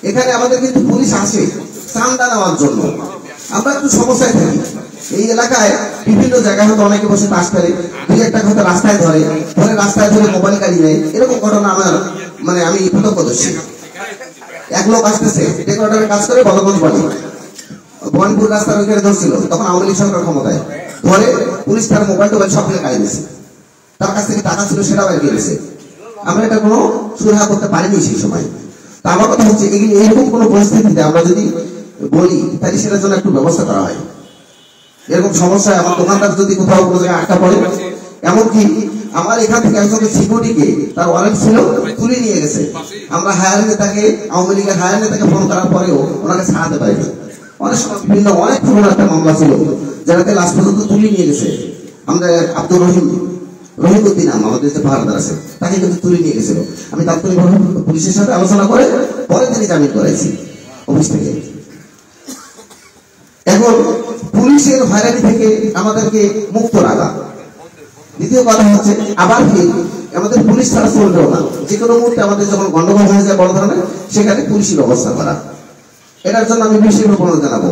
এখানে আমাদের কিন্তু পুলিশ আসে চাঁদা নেওয়ার জন্য। আমরা একটু সমস্যায় থাকি এই এলাকায়, বিভিন্ন জায়গায় হয়তো অনেকে বসে তাস খেলে, দুই একটা হয়তো রাস্তায় ধরে রাস্তায় ধরে মোবাইল গাড়ি নেয়, এরকম ঘটনা আমার আমি প্রত্যক্ষদর্শী। এক লোক আসতেছে ডেকোরেটরের কাজ করে বলগঞ্জ বাড়ি, ভবানীপুর রাস্তার ওইখানে ধরছিল, তখন আওয়ামী লীগ সরকার ক্ষমতায়, ধরে পুলিশ তার মোবাইল টোবাইল সব ফেলে কাড়ি দিয়েছে, তার কাছ থেকে টাকা ছিল সেটা বাইরে গেছে। আমরা এটা কোনো সুরাহা করতে পারিনি সেই সময়। তা আমার কথা হচ্ছে এইরকম কোনো পরিস্থিতিতে আমরা যদি বলি তাহলে সেটার জন্য একটু ব্যবস্থা করা হয়। এরকম সমস্যায় আমার দোকানদার যদি কোথাও কোনো জায়গায় আটকা পড়ে, এমনকি আমার এখান থেকে একজনের সিকিউরিটিকে তার ওয়ারেন্ট ছিল তুলে নিয়ে গেছে, আমরা হায়ার নেতাকে, আওয়ামী লীগের হায়ার নেতাকে ফোন করার পরেও ওনাকে ছাড়াতে পারিনি। অনেক সময় বিভিন্ন অনেক পুরোনো একটা মামলা ছিল যারাকে লাস্ট পর্যন্ত তুলে নিয়ে গেছে। আমরা আব্দুর রহিমউদ্দিন নাম আমাদের যে পাহাড়দার আছে, তাকে কিন্তু তুলে নিয়ে গেছিল। আমি তাৎক্ষণিকভাবে পুলিশের সাথে আলোচনা করে পরে তিনি জামিন করাইছি অফিস থেকে। এখন পুলিশের হয়রানি থেকে আমাদেরকে মুক্ত রাখা। দ্বিতীয় কথা হচ্ছে আবার কি আমাদের পুলিশ ছাড়া চলবেও না, যে কোনো মুহূর্তে আমাদের যখন গন্ডগোল হয়ে যায় বড় ধরনের, সেখানে পুলিশের ব্যবস্থা করা। এটার জন্য আমি বিশেষ অনুরোধ জানাবো।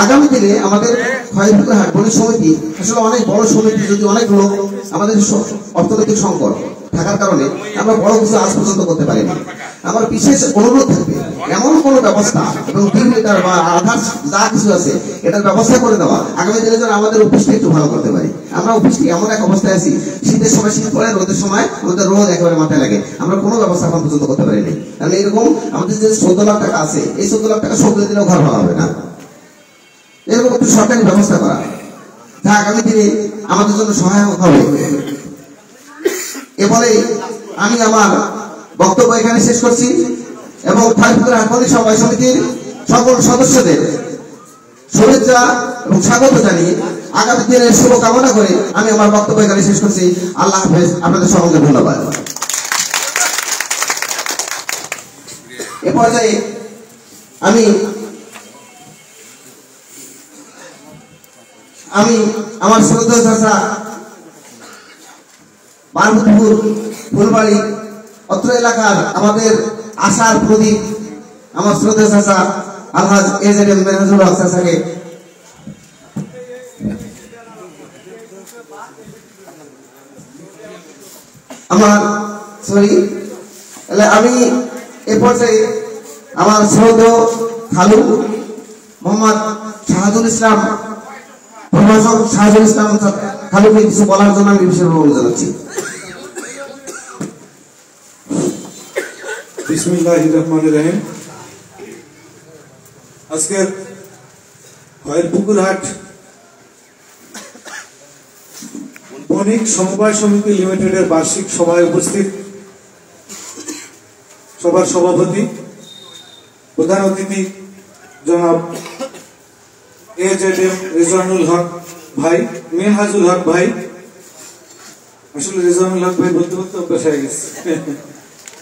আগামী দিনে আমাদের খয়রপুকুর হাট বণিক সমিতি আসলে অনেক বড় সমিতি, যদি অনেক লোক, আমাদের অর্থনৈতিক সংকট থাকার কারণে আমরা বড় কিছু আজ পর্যন্ত করতে পারিনি। আমার বিশেষ অনুরোধ থাকবে এমন কোন ব্যবস্থা এবং 3 লিটার বা আধার যা কিছু আছে এটার ব্যবস্থা করে দেওয়া, আগামী দিনে যেন আমাদের অফিসটা একটু ভালো করতে পারি। আমরা অফিসটি এমন এক অবস্থায় আছি, শীতের সময় শীত পড়ে, রোদের সময় আমাদের রোদ একেবারে মাথায় লাগে, আমরা কোনো ব্যবস্থা এখন পর্যন্ত করতে পারিনি। কারণ এরকম আমাদের যে 14 লাখ টাকা আছে, এই 14 লাখ টাকা শোধ দিলেও ঘর ভালো হবে না। এরকম একটু সরকারি ব্যবস্থা করা যা আগামী দিনে আমাদের জন্য সহায়ক হবে। এরপরে আমি আমার বক্তব্য এখানে শেষ করছি এবং খয়রপুকুর হাট বণিক সমবায় সমিতির সকল সদস্যদের শুভেচ্ছা এবং স্বাগত জানিয়ে আগামী দিনের শুভকামনা করে আমি আমার বক্তব্য এখানে শেষ করছি। আল্লাহ হাফেজ, আপনাদের সকলকে ধন্যবাদ। এ পর্যায়ে আমি আমার শ্রদ্ধেয় চাচা পার্বতীপুর ফুলবাড়ি অত্র এলাকার আমাদের আশার প্রদীপ, আমার শ্রদ্ধেয় চাচা আলহাজ এজেডএম মেহজুল হক চাচাকে আমি এ পর্যায়ে আমার শ্রদ্ধেয় খালু মোহাম্মদ শাহাদুল ইসলাম, প্রভাষক শাহাদুল ইসলাম খালুকে কিছু বলার জন্য আমি বিশেষ অনুরোধ জানাচ্ছি। বিসমিল্লাহির রহমানির রহিম। আজকের খয়রপুকুর হাট বণিক সমবায় সমিতি লিমিটেডের বার্ষিক সভায় উপস্থিত সভার সভাপতি, প্রধান অতিথি জনাব এজেডএম রিজওয়ানুল হক ভাই, মেনহাজুল হক ভাই, আসলে রিজওয়ানুল হক ভাই বলতে বলতে অভ্যাস হয়ে গেছে,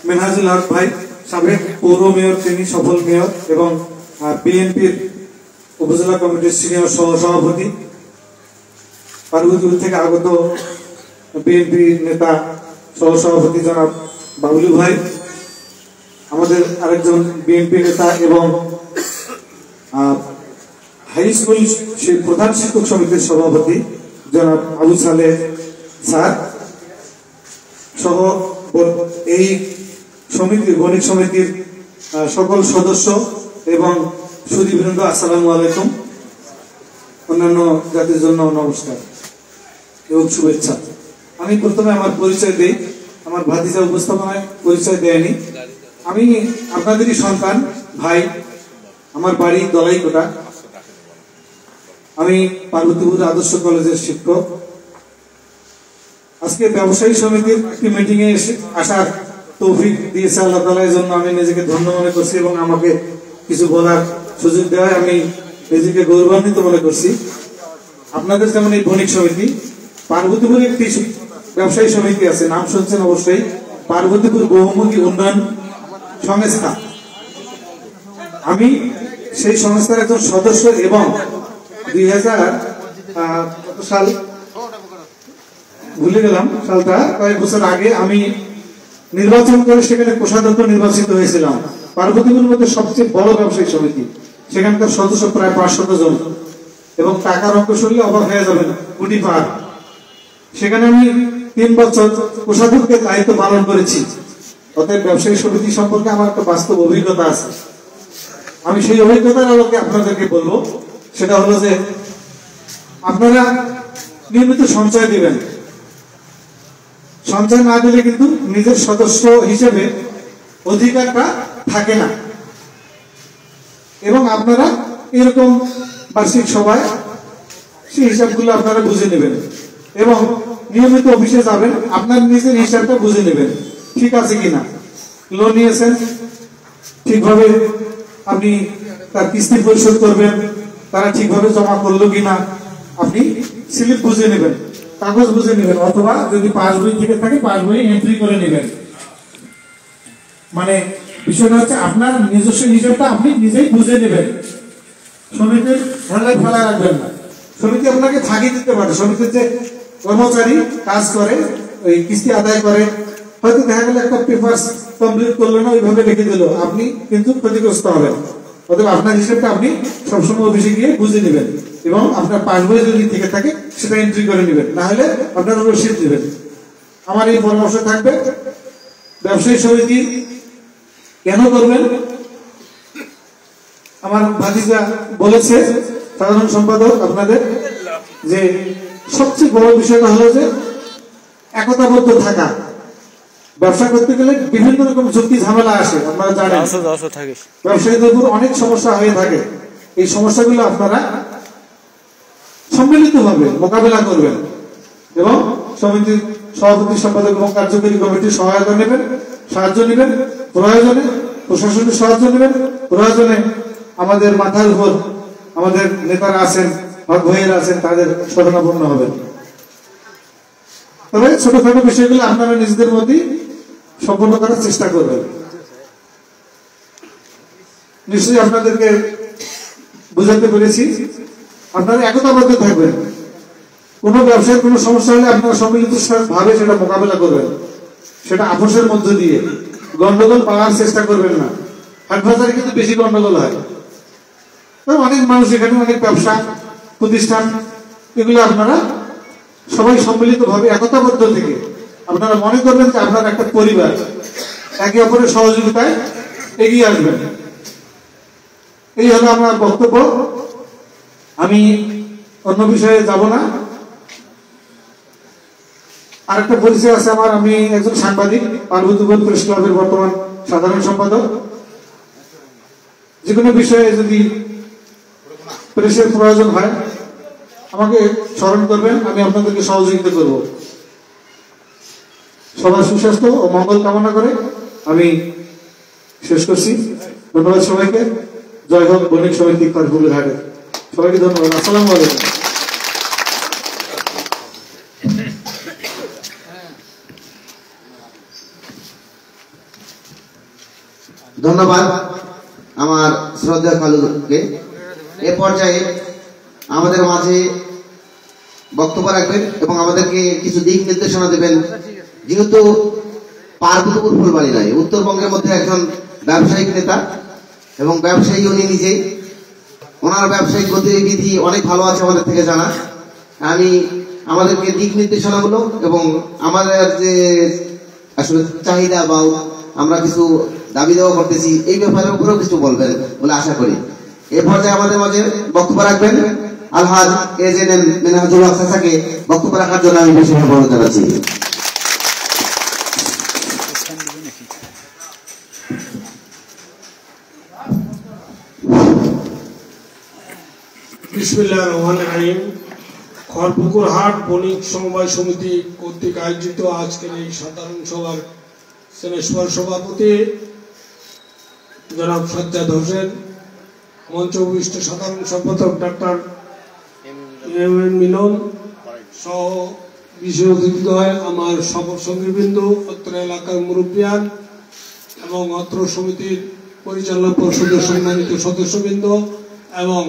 মেনহাজুল হক ভাই, সাবেক পৌর মেয়র, তিনি সফল মেয়র এবং বিএনপির উপজেলা কমিটির সিনিয়র সহ সভাপতি, পার্বতীপুর থেকে আগত বিএনপি নেতা সহ সভাপতি জনাব বাবুলু ভাই, আমাদের আরেকজন বিএনপি নেতা এবং হাই স্কুল প্রধান শিক্ষক সমিতির সভাপতি জনাব আবু সালেহ স্যার সহ এই সমিতির গণিত সমিতির সকল সদস্য এবং সুধীবৃন্দ, আসসালামু আলাইকুম। অন্যান্য জাতির জন্য নমস্কার এবং শুভেচ্ছা। আমি প্রথমে আমার পরিচয় দেই। আমার ভাতিজা উপস্থাপনায় পরিচয় দেয়নি। আমি আপনাদেরই সন্তান, ভাই। আমার বাড়ি দলাইকোটা। আমি পার্বতীপুর আদর্শ কলেজের শিক্ষক। আজকে ব্যবসায়ী সমিতির একটি মিটিং এ আসার তৌফিক দিয়েছে আল্লাহ তাআলা, এর জন্য আমি নিজেকে ধন্য মনে করছি এবং আমাকে কিছু বলার সুযোগ দেওয়ায় আমি নিজেকে গৌরবান্বিত মনে করছি। আপনাদের যেমন এই বণিক সমিতি, পার্বতীপুরে একটি ব্যবসায়ী সমিতি আছে, নাম শুনছেন অবশ্যই, পার্বতীপুর বহুমুখী উন্নয়ন সংস্থা। আমি সেই সংস্থার একজন সদস্য এবং 2000 সাল ভুলে গেলাম সালটা, কয়েক বছর আগে আমি নির্বাচন করে সেখানে কোষাধ্যক্ষ নির্বাচিত হয়েছিলাম। পার্বতীপুরের মধ্যে সবচেয়ে বড় ব্যবসায়ী সমিতি, সেখানকার সদস্য প্রায় 500 জন এবং টাকার অঙ্ক শুনলে অবাক হয়ে যাবেন, কোটি পার। সেখানে আমি 3 বছর কোষাধ্যক্ষের দায়িত্ব পালন করেছি। অতএব ব্যবসায়ী সমিতি সম্পর্কে আমার একটা বাস্তব অভিজ্ঞতা আছে। আমি সেই অভিজ্ঞতার আলোকে আপনাদেরকে বলবো, সেটা হলো যে আপনারা নিয়মিত সঞ্চয় দিবেন। সঞ্চয় না দিলে কিন্তু নিজের সদস্য হিসেবে অধিকারটা থাকে না। এবং আপনারা এরকম বার্ষিক সভায় সেই হিসাবগুলো আপনারা বুঝে নেবেন এবং নিয়মিত অফিসে যাবেন, আপনার নিজের হিসাবটা বুঝে নেবেন ঠিক আছে কিনা। লোন নিয়েছেন, ঠিকভাবে আপনি তার কিস্তি পরিশোধ করবেন, তারা ঠিকভাবে জমা করলো কিনা আপনি স্লিপ বুঝে নেবেন, কাগজ বুঝে নেবেন, অথবা যদি পাসবই থেকে থাকে পাসবই এন্ট্রি করে নেবেন। মানে বিষয়টা হচ্ছে আপনার নিজস্ব হিসাবটা আপনি নিজেই বুঝে নেবেন, সমিতির হেলায় ফেলা রাখবেন না। সমিতি আপনাকে ফাঁকি দিতে পারে। সমিতির যে কর্মচারী কাজ করে, ওই কিস্তি আদায় করে, হয়তো দেখা গেল একটা পেপার কমপ্লিট করলো না, ওইভাবে রেখে দিল, আপনি কিন্তু ক্ষতিগ্রস্ত হবেন। অথবা আপনার হিসাবটা আপনি সবসময় অফিসে গিয়ে বুঝে নেবেন এবং আপনার পাসবই যদি থেকে থাকে সেটা এন্ট্রি করে নেবেন, না হলে আপনার রসিদ দেবেন। আমার এই পরামর্শ থাকবে। ব্যবসায়ী সমিতি কেন করবেন? আমার ভাতিজা বলেছে, সাধারণ সম্পাদক আপনাদের, যে সবচেয়ে বড় বিষয়টা হলো যে একতাবদ্ধ থাকা। ব্যবসা করতে গেলে বিভিন্ন রকম ঝুঁকি ঝামেলা আসে, আপনারা জানেন। ব্যবসায়ীদের উপর অনেক সমস্যা হয়ে থাকে। এই সমস্যাগুলো আপনারা সম্মিলিতভাবে মোকাবেলা করবেন এবং সমিতির সভাপতি সম্পাদক এবং কার্যকরী কমিটির সহায়তা নেবেন, সাহায্য নেবেন, প্রয়োজনে প্রশাসনের সাহায্য নেবেন, প্রয়োজনে আমাদের মাথার উপর আমাদের নেতারা আছেন, হক ভাইয়েরা আছেন, তাদের শরণাপন্ন হবেন। তবে ছোটখাটো বিষয়গুলো আপনারা নিজেদের মধ্যেই সম্পন্ন করার চেষ্টা করবেন। নিশ্চয়ই আপনাদেরকে বুঝাতে পেরেছি। আপনারা একতাবদ্ধ থাকবেন। কোনো ব্যবসায় কোনো সমস্যা হলে আপনারা সম্মিলিত ভাবে সেটা মোকাবেলা করবেন, সেটা আপোষের মধ্য দিয়ে। গন্ডগোল পাওয়ার চেষ্টা করবেন না। হাট বাজারে কিন্তু বেশি গন্ডগোল হয়। অনেক মানুষ এখানে, অনেক ব্যবসা প্রতিষ্ঠান, এগুলো আপনারা সবাই সম্মিলিত ভাবে একতাবদ্ধ থেকে আপনারা মনে করবেন যে আপনার একটা পরিবার, একে অপরের সহযোগিতায় এগিয়ে আসবেন। এই হলো আমার বক্তব্য। আমি অন্য বিষয়ে যাব না। আরেকটা পরিচয় আছে আমার, আমি একজন সাংবাদিক, পার্বতীপুর প্রেস ক্লাবের বর্তমান সাধারণ সম্পাদক। যে কোনো বিষয়ে যদি প্রেসের প্রয়োজন হয় আমাকে স্মরণ করবেন, আমি আপনাদেরকে সহযোগিতা করব। সবার সুস্বাস্থ্য ও মঙ্গল কামনা করে আমি শেষ করছি। ধন্যবাদ সবাইকে। জয় হোক বণিক সমিতি খড়পুকুর হাটে। সবাইকে ধন্যবাদ। আসসালামু আলাইকুম। ধন্যবাদ আমার শ্রদ্ধা খালুকে। এ পর্যায়ে আমাদের মাঝে বক্তব্য রাখবেন এবং আমাদেরকে কিছু দিক নির্দেশনা দেবেন। যেহেতু পার্বতীপুর ফুলবাড়ি নয়, উত্তরবঙ্গের মধ্যে একজন ব্যবসায়িক নেতা এবং ব্যবসায়ী উনি নিজেই, ওনার ব্যবসায়িক গতিবিধি অনেক ভালো আছে আমাদের থেকে জানা। আমি আমাদেরকে দিক নির্দেশনাগুলো এবং আমাদের যে আসলে চাহিদা বা আমরা কিছু দাবি দেওয়া করতেছি এই ব্যাপারের উপরেও কিছু বলবেন বলে আশা করি। এ পর্যায়ে আমাদের মাঝে বক্তব্য রাখবেন আলহাজ এজেএম মেনহাজুল হক চাচাকে বক্তব্য রাখার জন্য আমি বিশেষ অনুরোধ জানাচ্ছি। বিসমিল্লাহির রহমানির রহিম। খড়পুকুর হাট বণিক সমবায় সমিতি কর্তৃক আয়োজিত আজকের এই সাধারণ সভার শ্রেষ্ঠ সভাপতি জনাব সাজ্জাদ হোসেন, মঞ্চ উপবিষ্ট সাধারণ সম্পাদক ডাক্তার এম এন মিলন সহ বিশেষ অতিথিদ্বয়, আমার সফর সঙ্গীবৃন্দ, অত্র এলাকার মুরব্বিয়ান এবং অত্র সমিতির পরিচালনা পর্ষদের সম্মানিত সদস্যবৃন্দ এবং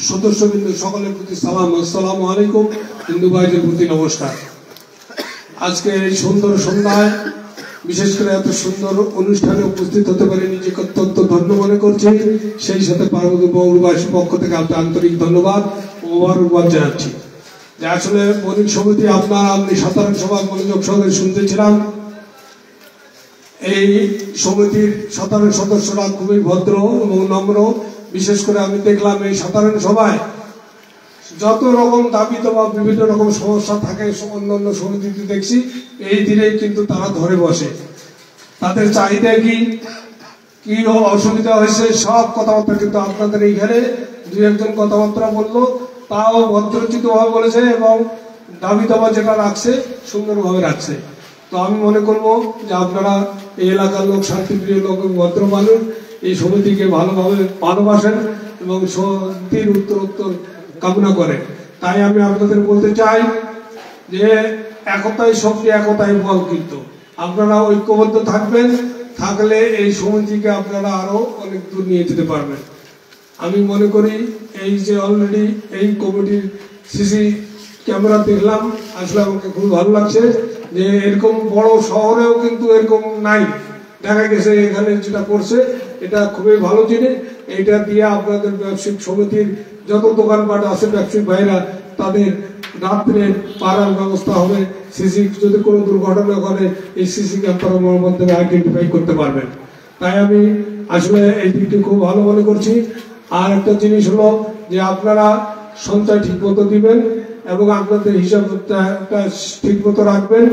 সদস্যবৃন্দ সকলের প্রতি সালাম, আসসালামু আলাইকুম। হিন্দু ভাইদের প্রতি নমস্কার। আজকে এই সুন্দর সন্ধ্যায় বিশেষ করে এত সুন্দর অনুষ্ঠানে উপস্থিত হতে পারে নিজেকে অত্যন্ত ধন্য মনে করছি। সেই সাথে পার্বতী পৌরবাসীর পক্ষ থেকে আপনার আন্তরিক ধন্যবাদ ও মোবারকবাদ জানাচ্ছি। যে আসলে বণিক সমিতি আপনি সাধারণ সভার মনোযোগ সহকারে শুনতেছিলাম। এই সমিতির সাধারণ সদস্যরা খুবই ভদ্র এবং নম্র। বিশেষ করে আমি দেখলাম এই সাধারণ সভায় যত রকম দাবি দেওয়া বিভিন্ন রকম সমস্যা থাকে অন্যান্য সমিতিতে দেখছি, এই দিনেই কিন্তু তারা ধরে বসে। তাদের চাহিদা কি কি অসুবিধা হয়েছে সব কথাবার্তা কিন্তু আপনাদের এইখানে দুই একজন কথাবার্তা বললো, তাও ভদ্রোচিত ভাবে বলেছে এবং দাবি দাবা যেটা রাখছে সুন্দরভাবে রাখছে। তো আমি মনে করবো যে আপনারা এই এলাকার লোক, শান্তিপ্রিয় লোক, ভদ্র মানুষ, এই সমিতিকে ভালোভাবে ভালোবাসেন এবং সমিতির উত্তরোত্তর কামনা করেন। তাই আমি আপনাদের বলতে চাই যে একতাই শক্তি, একতাই বল। কিন্তু আপনারা ঐক্যবদ্ধ থাকবেন, থাকলে এই সমিতিকে আপনারা আরো অনেক দূর নিয়ে যেতে পারবেন। আমি মনে করি এই যে অলরেডি এই কমিটির সিসি ক্যামেরা দেখলাম, আসলে আমাকে খুব ভালো লাগছে যে এরকম বড় শহরেও কিন্তু এরকম নাই। দেখা গেছে এখানে যেটা করছে এটা খুবই ভালো জিনিস। এটা দিয়ে আপনাদের ব্যবসায়িক সমিতির যত দোকানপাট আছে ব্যবসায়িক ভাইরা তাদের রাত্রে পাড়ার ব্যবস্থা হবে। সিসি যদি কোনো দুর্ঘটনা করে এই সিসি ক্যামেরার মাধ্যমে আইডেন্টিফাই করতে পারবেন। তাই আমি আসলে এই দিকটি খুব ভালো মনে করছি। আর একটা জিনিস হলো যে আপনারা সঞ্চয় ঠিক মতো দিবেন এবং আপনাদের হিসাবটা ঠিক মতো রাখবেন।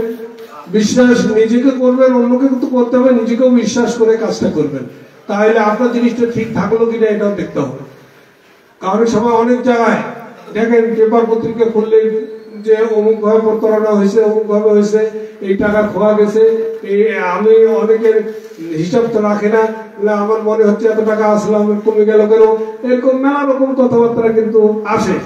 বিশ্বাস নিজেকে করবেন, অন্যকে কিন্তু করতে হবে, নিজেকেও বিশ্বাস করে কাজটা করবেন। তাহলে আপনার জিনিসটা ঠিক থাকলো কিনা এটাও দেখতে হবে। কারণ সময় অনেক জায়গায় দেখেন পেপার পত্রিকা খুললেই যে অমুক ভাবে প্রতারণা হয়েছে, অমুক ভাবে হয়েছে, এই টাকা খোয়া গেছে, এই আমি অনেকের হিসাব তো রাখে না, আমার মনে হচ্ছে এত টাকা আসলে আমার কমে গেল কেন, এরকম নানা রকম কথাবার্তা কিন্তু আসে।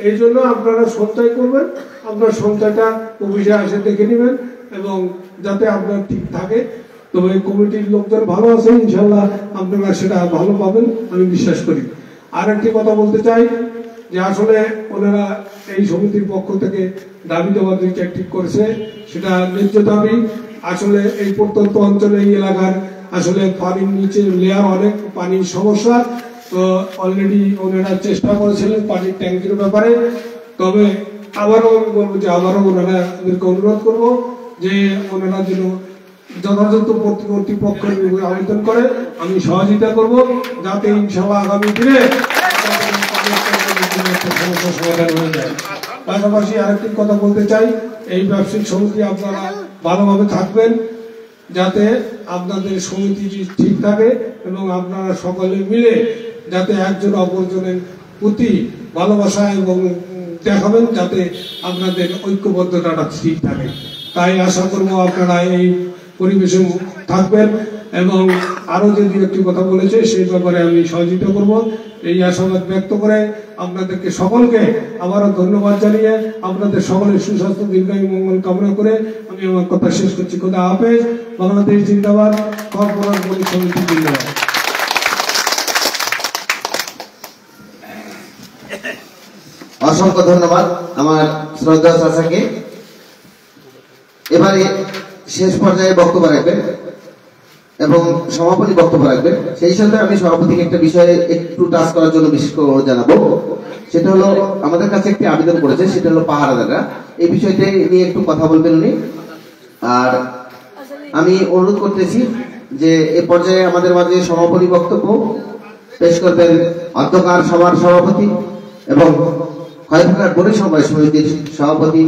এই জন্য আপনারা সঞ্চয় করবেন, আপনার সঞ্চয়টা অফিসে আসে দেখে নেবেন এবং যাতে আপনার ঠিক থাকে। তবে কমিটির লোকজন ভালো আছে, ইনশাল্লাহ আপনারা সেটা ভালো পাবেন আমি বিশ্বাস করি। আর একটি কথা বলতে চাই যে আসলে ওনারা এই সমিতির পক্ষ থেকে দাবি দেওয়া দুইটা ঠিক করেছে, সেটা ন্যায্য দাবি। আসলে এই প্রত্যন্ত অঞ্চলে এই এলাকার আসলে পানির নিচে লেয়ার অনেক, পানির সমস্যা। তো অলরেডি ওনারা চেষ্টা করেছিলেন পানির ট্যাঙ্কির ব্যাপারে। তবে আবারও আমি বলবো যে আবারও ওনাদেরকে অনুরোধ করবো যে ওনারা যেন যথাযথ কর্তৃপক্ষের আবেদন করে আমি সহযোগিতা করব, যাতে ইনশাআল্লাহ আগামী দিনে সমস্যার সমাধান হয়ে যায়। পাশাপাশি আরেকটি কথা বলতে চাই, এই ব্যবসায়িক সমিতি আপনারা ভালোভাবে থাকবেন, যাতে আপনাদের সমিতি ঠিক থাকে এবং আপনারা সকলে মিলে যাতে একজন অপরজনের প্রতি ভালোবাসা এবং দেখাবেন, যাতে আপনাদের ঐক্যবদ্ধতাটা ঠিক থাকে। তাই আশা করবো আপনারা এই পরিবেশে থাকবেন এবং আরো যে দু একটি কথা বলেছে সেই ব্যাপারে আমি সহযোগিতা করব, এই আশাবাদ ব্যক্ত করে আপনাদেরকে সকলকে আবারও ধন্যবাদ জানিয়ে আপনাদের সকলের সুস্বাস্থ্য দীর্ঘায়ু মঙ্গল কামনা করে আমি আমার কথা শেষ করছি। খোদা হাফেজ। বাংলাদেশ জিন্দাবাদ। কর্পোরেট বণিক সমিতি জিন্দাবাদ। অসংখ্য ধন্যবাদ আমার শ্রদ্ধা চাচাকে। এবারে শেষ পর্যায়ে বক্তব্য রাখবেন এবং সভাপতি বক্তব্য রাখবেন। সেই সাথে আমি সভাপতিকে একটা বিষয়ে একটু টাচ করার জন্য বিশেষ করে জানাবো, সেটা হলো আমাদের কাছে একটি আবেদন করেছে, সেটা হলো পাহারাদাররা। এই বিষয়টি নিয়ে একটু কথা বলবেন উনি। আর আমি অনুরোধ করতেছি যে এ পর্যায়ে আমাদের মাঝে সভাপতি বক্তব্য পেশ করবেন অধ্যকার সভার সভাপতি এবং খয়রপুরহাট বণিক সমবায় সমিতির সভাপতি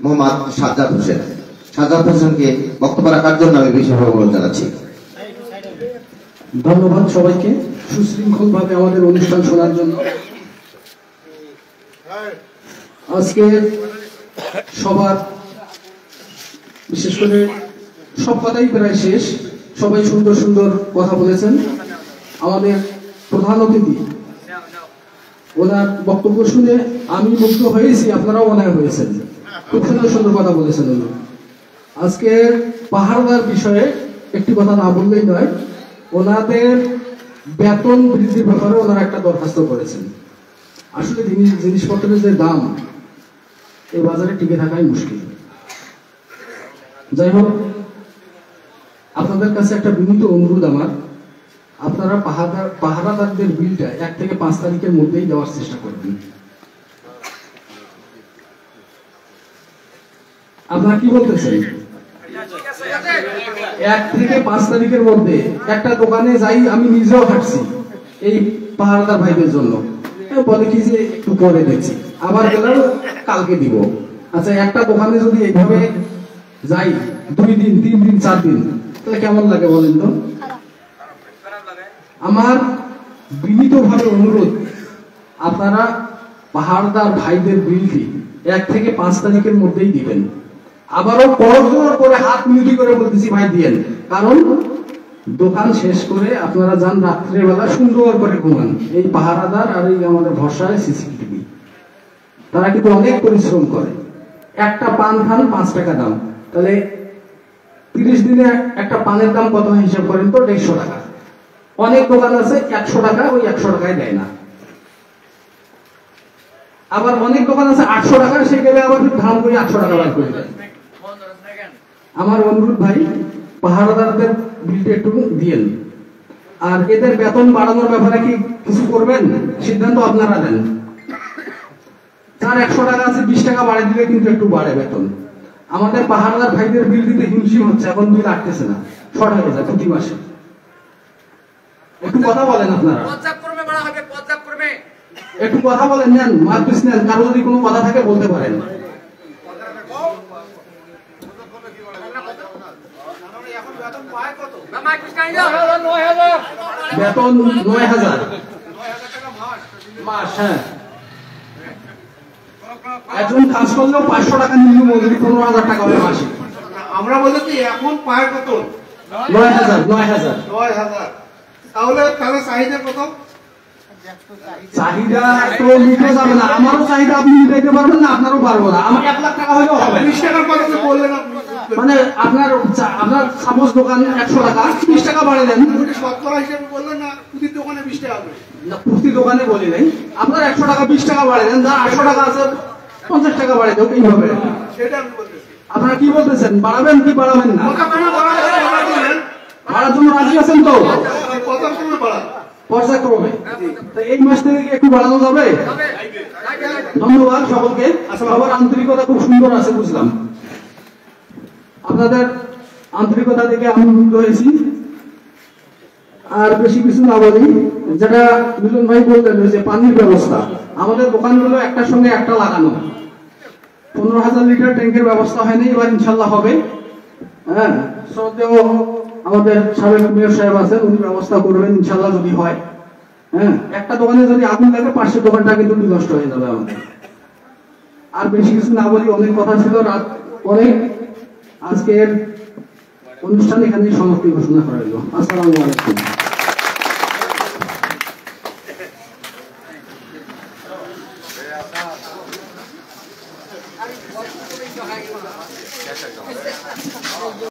মোহাম্মদ সাজ্জাদ হোসেন। সাজ্জাদ হোসেনকে বক্তব্য রাখার জন্য আমি বিশেষভাবে অনুরোধ জানাচ্ছি। ধন্যবাদ সবাইকে সুশৃঙ্খল ভাবে আমাদের অনুষ্ঠান শোনার জন্য। আজকে সবার বিশেষ করে সব কথাই প্রায় শেষ, সবাই সুন্দর সুন্দর কথা বলেছেন। আমাদের প্রধান অতিথি ওনার বক্তব্য শুনে আমি মুগ্ধ হয়েছি, আপনারাও মনে হয়েছেন, খুব সুন্দর সুন্দর কথা বলেছেন উনি। আজকে পাহাড়দার বিষয়ে একটি কথা না বললেই নয়, ওনাদের বেতন বৃদ্ধির ব্যাপারে ওনারা একটা দরখাস্ত করেছেন। আসলে জিনিসপত্রের যে দাম এই বাজারে টিকে থাকাই মুশকিল। যাই হোক, আপনাদের কাছে একটা বিনীত অনুরোধ আমার, আপনারা পাহারাদারদের বিলটা 1 থেকে 5 তারিখের মধ্যেই দেওয়ার চেষ্টা করবেন। আপনারা কি বলতেছেন? 1 থেকে 5 তারিখের মধ্যে একটা দোকানে যাই, আমি নিজেও হাঁটছি এই পাহারাদার ভাইদের জন্য, বলে কি যে একটু পরে দেখছি, আবার গেলাম কালকে দিব। আচ্ছা, একটা দোকানে যদি এইভাবে যাই 2 দিন 3 দিন 4 দিন, তাহলে কেমন লাগে বলেন তো? আমার বিনীতভাবে অনুরোধ, আপনারা পাহাড়দার ভাইদের বিলটি 1 থেকে 5 তারিখের মধ্যেই দিবেন। আবারও করজোর করে হাত মিউটি করে বলতেছি ভাই দিয়েন, কারণ দোকান শেষ করে আপনারা যান রাত্রের বেলা সুন্দর করে ঘুমান। এই পাহারাদার আর এই আমাদের ভরসায় সিসিটিভি, তারা কিন্তু অনেক পরিশ্রম করে। একটা পান খান 5 টাকা দাম, তাহলে 30 দিনে একটা পানের দাম কত হিসাব করেন তো? 150 টাকা। অনেক দোকান আছে 100 টাকা, ওই 100 টাকায় দেয় না। আবার অনেক দোকান আছে 800 টাকা, সে গেলে আবার ধাম করে 800 টাকা বার করে দেয়। আমার অনুরোধ ভাই, পাহারাদারদের বিলটা একটু দিয়েন। আর এদের বেতন বাড়ানোর ব্যাপারে কি কিছু করবেন? সিদ্ধান্ত আপনারা দেন। যার 100 টাকা আছে 20 টাকা বাড়িয়ে দিলে কিন্তু একটু বাড়ে বেতন। আমাদের পাহারাদার ভাইদের বিল দিতে হিমশিম হচ্ছে, এখন বিল আটতেছে না, শর্ট হয়ে যায় প্রতি মাসে। একটু কথা বলেন আপনারা, একটু কথা বলেন, নেন মার্কস নেন, কারো যদি কোনো কথা থাকে বলতে পারেন। বেতন 9,000 মাস। হ্যাঁ, একজন কাজ করলেও 500 টাকা নিম্ন মজুরি, 15,000 টাকা হবে মাসে। আমরা বলেছি এখন পায় কত? 9,000। তাহলে চাহিদা কত? চাহিদা তো মিটে যাবে না, আমারও চাহিদা আপনি মিটাইতে পারবেন না, আপনারও পারবো না। আমার 1 লাখ টাকা হলেও হবে। 20 টাকার কথা বললেন আপনি, মানে আপনার সাপোজ দোকান 100 টাকা, 20 টাকা বাড়িয়ে দেন। শতকরা হিসেবে বললেন না, প্রতি দোকানে 20 টাকা হবে। প্রতি দোকানে বলি নাই, আপনার 100 টাকা 20 টাকা বাড়িয়ে দেন, যার 800 টাকা আছে 50 টাকা বাড়িয়ে দেন, এইভাবে। সেটা আমি বলতেছি। আপনারা কি বলতেছেন, বাড়াবেন কি বাড়াবেন না? বাড়ার জন্য রাজি আছেন তো? পর্যায়ক্রমে এই মাস থেকে একটু বাড়ানো যাবে। ধন্যবাদ সকলকে, সবার আন্তরিকতা খুব সুন্দর আছে, বুঝলাম। আপনাদের আন্তরিকতা থেকে আমি মুগ্ধ হয়েছি। আর বেশি কিছু না বলি, যেটা মিলন ভাই বললেন যে পানির ব্যবস্থা, আমাদের দোকানগুলো একটার সঙ্গে একটা লাগানো। 15,000 লিটার ট্যাঙ্কের ব্যবস্থা হয়নি, এবার ইনশাল্লাহ হবে। হ্যাঁ, শ্রদ্ধেয় আমাদের সাবেক মেয়র সাহেব আছেন, উনি ব্যবস্থা করবেন ইনশাল্লাহ যদি হয়। হ্যাঁ, একটা দোকানে যদি আগুন লাগে পাশের দোকানটা কিন্তু নষ্ট হয়ে যাবে আমাদের। আর বেশি কিছু না বলি, অনেক কথা ছিল, রাত অনেক। আজকের অনুষ্ঠান এখানে সমাপ্তি ঘোষণা করা হলো। আসসালামু আলাইকুম।